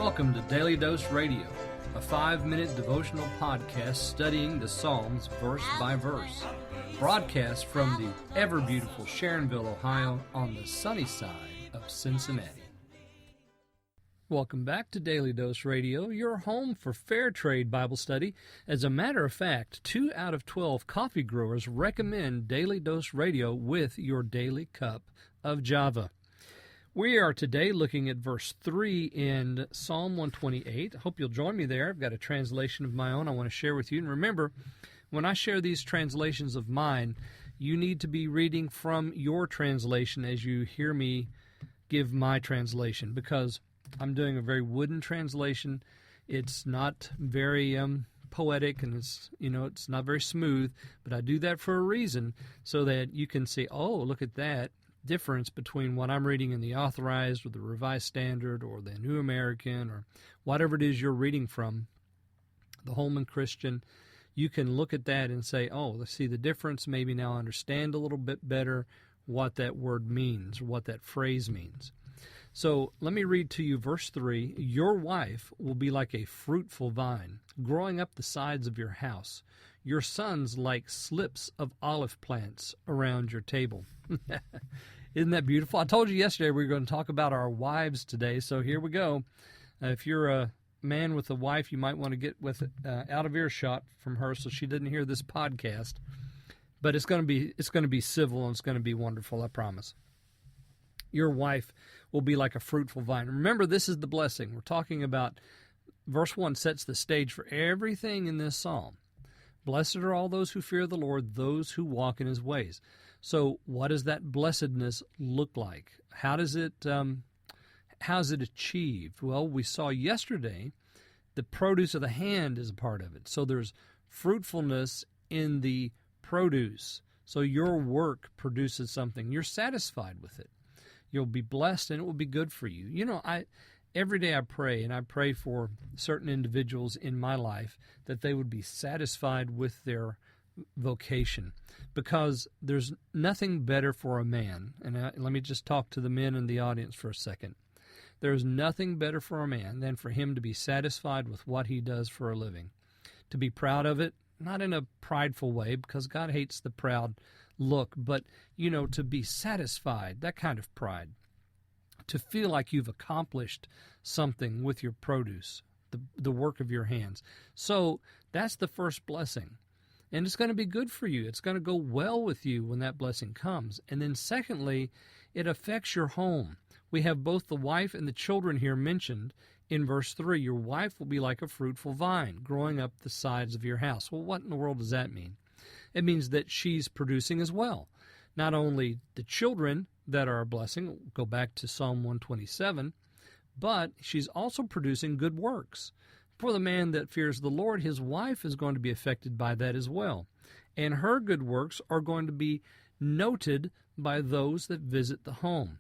Welcome to Daily Dose Radio, a 5-minute devotional podcast studying the Psalms verse by verse. Broadcast from the ever-beautiful Sharonville, Ohio, on the sunny side of Cincinnati. Welcome back to Daily Dose Radio, your home for fair trade Bible study. As a matter of fact, 2 out of 12 coffee growers recommend Daily Dose Radio with your daily cup of Java. We are today looking at verse 3 in Psalm 128. I hope you'll join me there. I've got a translation of my own I want to share with you. And remember, when I share these translations of mine, you need to be reading from your translation as you hear me give my translation, because I'm doing a very wooden translation. It's not very poetic, and it's not very smooth, but I do that for a reason, so that you can see, oh, look at that difference between what I'm reading in the Authorized or the Revised Standard or the New American or whatever it is you're reading from, the Holman Christian. You can look at that and say, oh, let's see the difference, maybe now understand a little bit better what that word means, what that phrase means. So let me read to you verse 3. Your wife will be like a fruitful vine, growing up the sides of your house. Your sons like slips of olive plants around your table. Isn't that beautiful? I told you yesterday we were going to talk about our wives today, so here we go. If you're a man with a wife, you might want to get out of earshot from her so she didn't hear this podcast. But it's going to be civil, and it's going to be wonderful, I promise. Your wife will be like a fruitful vine. Remember, this is the blessing. We're talking about, verse 1 sets the stage for everything in this psalm. Blessed are all those who fear the Lord, those who walk in his ways. So what does that blessedness look like? How is it achieved? Well, we saw yesterday the produce of the hand is a part of it. So there's fruitfulness in the produce. So your work produces something. You're satisfied with it. You'll be blessed, and it will be good for you. Every day I pray, and I pray for certain individuals in my life that they would be satisfied with their vocation, because there's nothing better for a man. And let me just talk to the men in the audience for a second. There's nothing better for a man than for him to be satisfied with what he does for a living, to be proud of it, not in a prideful way, because God hates the proud look, but, to be satisfied, that kind of pride. To feel like you've accomplished something with your produce, the work of your hands. So that's the first blessing. And it's going to be good for you. It's going to go well with you when that blessing comes. And then secondly, it affects your home. We have both the wife and the children here mentioned in verse 3. Your wife will be like a fruitful vine growing up the sides of your house. Well, what in the world does that mean? It means that she's producing as well. Not only the children that are a blessing, go back to Psalm 127, but she's also producing good works. For the man that fears the Lord, his wife is going to be affected by that as well. And her good works are going to be noted by those that visit the home.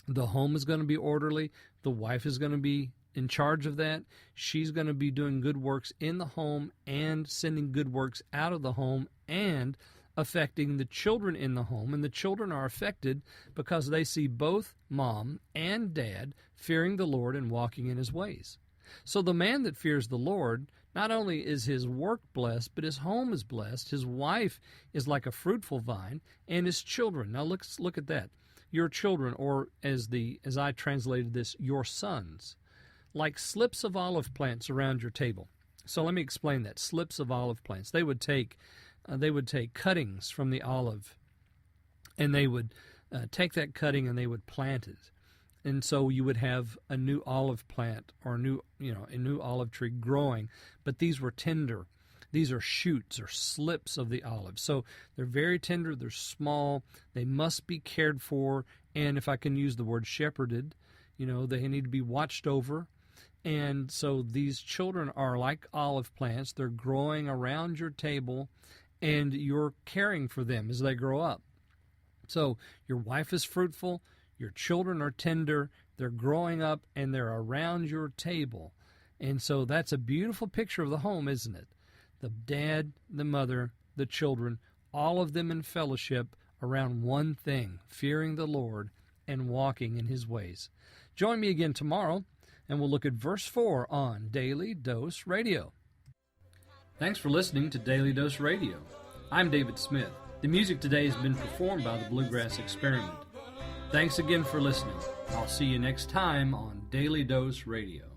The home is going to be orderly. The wife is going to be in charge of that. She's going to be doing good works in the home and sending good works out of the home and affecting the children in the home. And the children are affected because they see both mom and dad fearing the Lord and walking in his ways. So the man that fears the Lord, not only is his work blessed, but his home is blessed. His wife is like a fruitful vine, and his children. Now let's look at that. Your children, or as I translated this, your sons, like slips of olive plants around your table. So let me explain that. Slips of olive plants. They would take cuttings from the olive, and they would take that cutting and they would plant it. And so you would have a new olive plant or a new olive tree growing, but these were tender. These are shoots or slips of the olive. So they're very tender, they're small, they must be cared for, and if I can use the word shepherded, they need to be watched over. And so these children are like olive plants. They're growing around your table, and you're caring for them as they grow up. So your wife is fruitful, your children are tender, they're growing up, and they're around your table. And so that's a beautiful picture of the home, isn't it? The dad, the mother, the children, all of them in fellowship around one thing, fearing the Lord and walking in his ways. Join me again tomorrow and we'll look at verse 4 on Daily Dose Radio. Thanks for listening to Daily Dose Radio. I'm David Smith. The music today has been performed by the Bluegrass Experiment. Thanks again for listening. I'll see you next time on Daily Dose Radio.